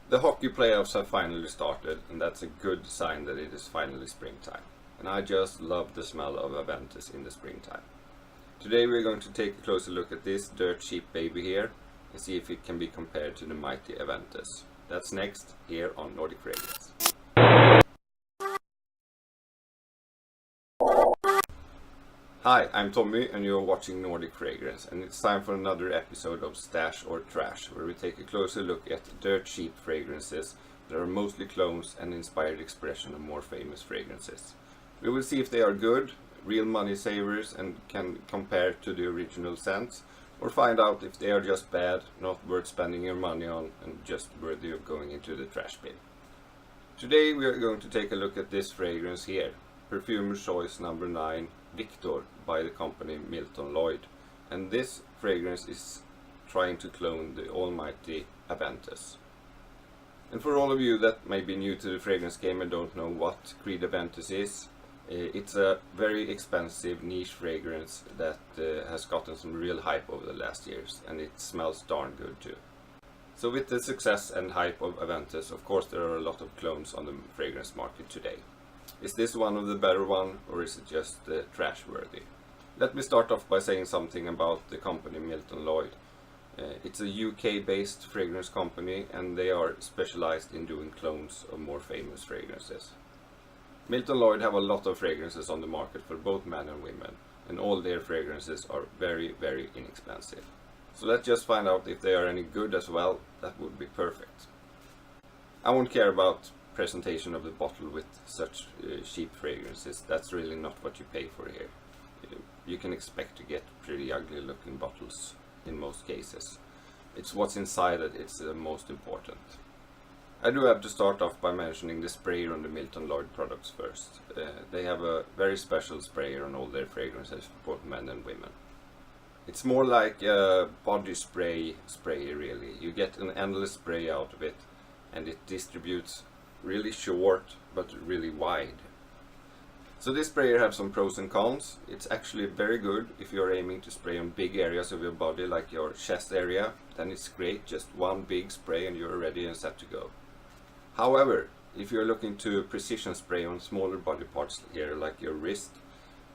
The hockey playoffs have finally started, and that's a good sign that it is finally springtime. And I just love the smell of Aventus in the springtime. Today we're going to take a closer look at this dirt cheap baby here and see if it can be compared to the mighty Aventus. That's next here on Nordic Fragrance. Hi, I'm Tommy and you're watching Nordic Fragrance, and it's time for another episode of Stash or Trash, where we take a closer look at dirt cheap fragrances that are mostly clones and inspired expression of more famous fragrances. We will see if they are good, real money savers and can compare to the original scents, or find out if they are just bad, not worth spending your money on and just worthy of going into the trash bin. Today we are going to take a look at this fragrance here, Perfumer Choice number 9 Viktor by the company Milton Lloyd, and this fragrance is trying to clone the almighty Aventus. And for all of you that may be new to the fragrance game and don't know what Creed Aventus is, it's a very expensive niche fragrance that has gotten some real hype over the last years, and it smells darn good too. So with the success and hype of Aventus, of course there are a lot of clones on the fragrance market today. Is this one of the better one, or is it just trash worthy? Let me start off by saying something about the company Milton Lloyd. It's a UK based fragrance company, and they are specialized in doing clones of more famous fragrances. Milton Lloyd have a lot of fragrances on the market for both men and women, and all their fragrances are very, very inexpensive. So let's just find out if they are any good as well. That would be perfect. I won't care about presentation of the bottle with such cheap fragrances. That's really not what you pay for here. You can expect to get pretty ugly looking bottles in most cases. It's what's inside that it's the most important. I do have to start off by mentioning the sprayer on the Milton Lloyd products first. They have a very special sprayer on all their fragrances for both men and women. It's more like a body spray really. You get an endless spray out of it, and it distributes really short but really wide. So this sprayer has some pros and cons. It's actually very good if you're aiming to spray on big areas of your body, like your chest area. Then it's great, just one big spray and you're ready and set to go. However, if you're looking to precision spray on smaller body parts here, like your wrist,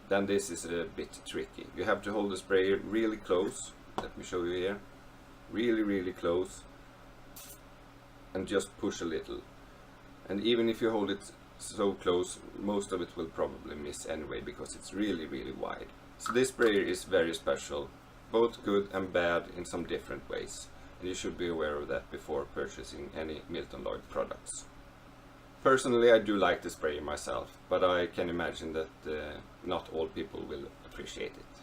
then this is a bit tricky. You have to hold the sprayer really close. Let me show you here. Really close, and just push a little. And even if you hold it so close, most of it will probably miss anyway, because it's really wide. So this sprayer is very special, both good and bad in some different ways, and you should be aware of that before purchasing any Milton Lloyd products. Personally, I do like the sprayer myself, but I can imagine that not all people will appreciate it.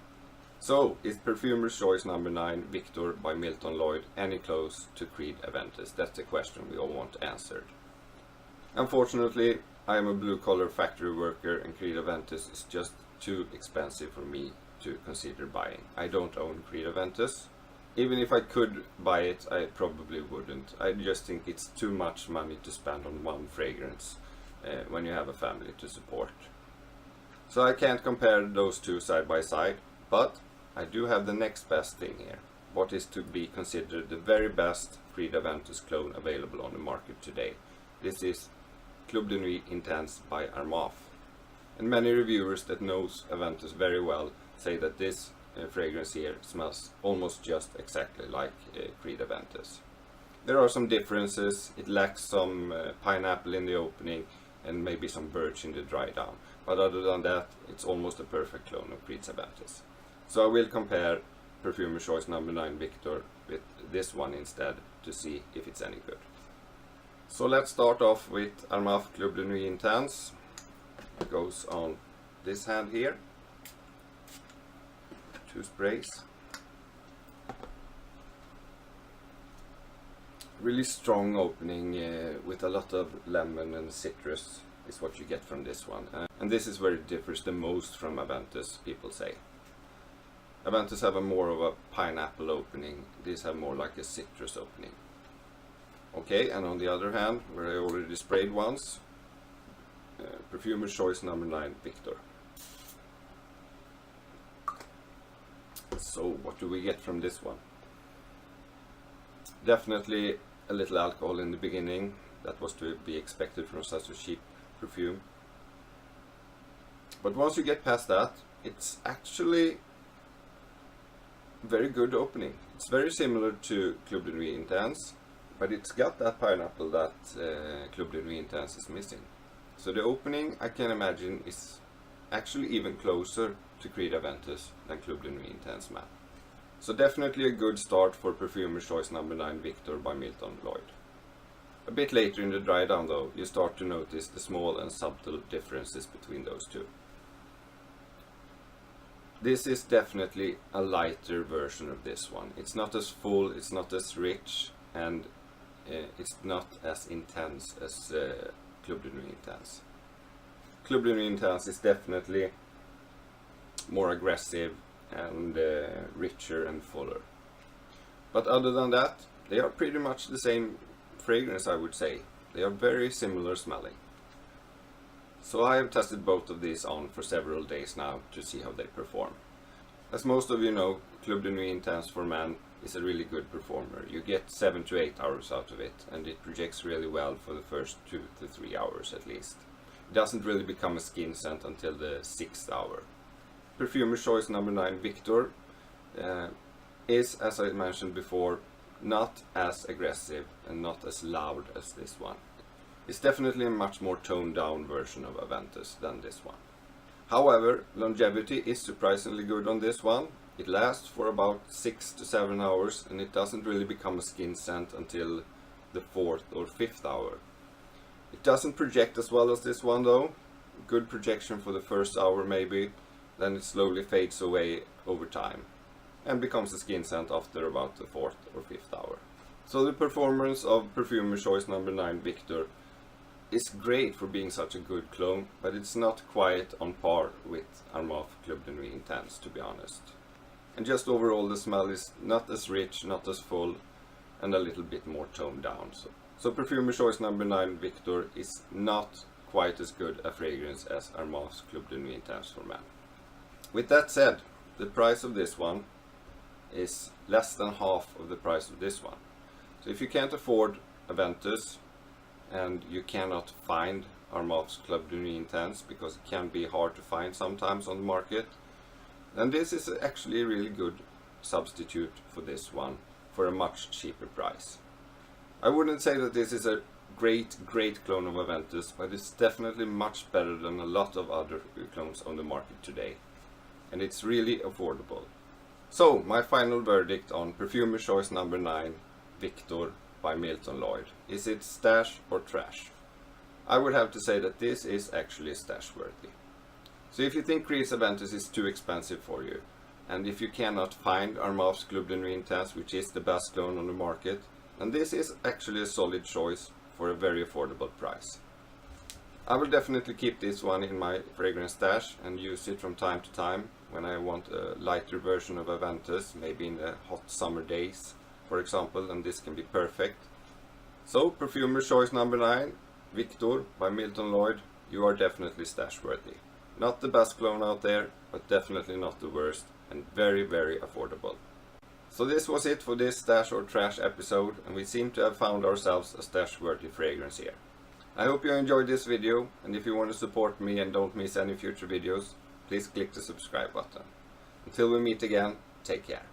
So, is Perfumer's Choice number 9 Viktor by Milton Lloyd any close to Creed Aventus? That's the question we all want answered. Unfortunately, I am a blue-collar factory worker, and Creed Aventus is just too expensive for me to consider buying. I don't own Creed Aventus. Even if I could buy it, I probably wouldn't. I just think it's too much money to spend on one fragrance when you have a family to support. So I can't compare those two side by side, but I do have the next best thing here. What is to be considered the very best Creed Aventus clone available on the market today. This is Club de Nuit Intense by Aventus. And many reviewers that knows Aventus very well say that this fragrance here smells almost just exactly like Creed Aventus. There are some differences. It lacks some pineapple in the opening and maybe some birch in the dry down. But other than that, it's almost a perfect clone of Creed Aventus. So I will compare Perfumer Choice number 9 Viktor with this one instead to see if it's any good. So let's start off with Aventus Club de Nuit Intense. It goes on this hand here. 2 sprays. Really strong opening with a lot of lemon and citrus is what you get from this one. And this is where it differs the most from Aventus, people say. Aventus have a more of a pineapple opening. These have more like a citrus opening. Okay, and on the other hand, where I already sprayed once, Perfumer's Choice number 9 Viktor. So what do we get from this one? Definitely a little alcohol in the beginning. That was to be expected from such a cheap perfume. But once you get past that, it's actually very good opening. It's very similar to Club de Nuit Intense, but it's got that pineapple that Club de Nuit Intense is missing. So the opening, I can imagine, is actually even closer to Creed Aventus than Club de Nuit Intense Matte. So definitely a good start for Perfumer choice number 9 Viktor by Milton Lloyd. A bit later in the dry down though, you start to notice the small and subtle differences between those two. This is definitely a lighter version of this one. It's not as full, it's not as rich, and it's not as intense as Club de Nuit Intense. Club de Nuit Intense is definitely more aggressive and richer and fuller. But other than that, they are pretty much the same fragrance, I would say. They are very similar smelling. So I have tested both of these on for several days now to see how they perform. As most of you know, Club de Nuit Intense for Men is a really good performer. You get 7 to 8 hours out of it, and it projects really well for the first 2 to 3 hours at least. It doesn't really become a skin scent until the 6th hour. Perfumer choice number 9 Viktor is, as I mentioned before, not as aggressive and not as loud as this one. It's definitely a much more toned down version of Aventus than this one. However, longevity is surprisingly good on this one. It lasts for about 6 to 7 hours, and it doesn't really become a skin scent until the 4th or 5th hour. It doesn't project as well as this one though. Good projection for the first hour maybe, then it slowly fades away over time and becomes a skin scent after about the 4th or 5th hour. So the performance of Perfumer choice number 9 Viktor is great for being such a good clone, but it's not quite on par with Armaf Club de Nuit Intense, to be honest. And just overall the smell is not as rich, not as full, and a little bit more toned down. So Perfumer choice number 9 Viktor is not quite as good a fragrance as Armaf's Club de Nuit Intense for Men. With that said, the price of this one is less than half of the price of this one. So if you can't afford Aventus and you cannot find Armaf's Club de Nuit Intense because it can be hard to find sometimes on the market, then this is actually a really good substitute for this one for a much cheaper price. I wouldn't say that this is a great clone of Aventus, but it's definitely much better than a lot of other clones on the market today. And it's really affordable. So, my final verdict on Perfumer choice number 9 Viktor by Milton Lloyd. Is it stash or trash? I would have to say that this is actually stash worthy. So if you think Creed's Aventus is too expensive for you, and if you cannot find Armaf's Club de Nuit Intense, which is the best clone on the market, then this is actually a solid choice for a very affordable price. I will definitely keep this one in my fragrance stash and use it from time to time when I want a lighter version of Aventus, maybe in the hot summer days, for example, and this can be perfect. So, Perfumer choice number 9, Viktor by Milton Lloyd, you are definitely stash worthy. Not the best clone out there, but definitely not the worst, and very affordable. So this was it for this stash or trash episode, and we seem to have found ourselves a stash worthy fragrance here. I hope you enjoyed this video, and if you want to support me and don't miss any future videos, please click the subscribe button. Until we meet again, take care.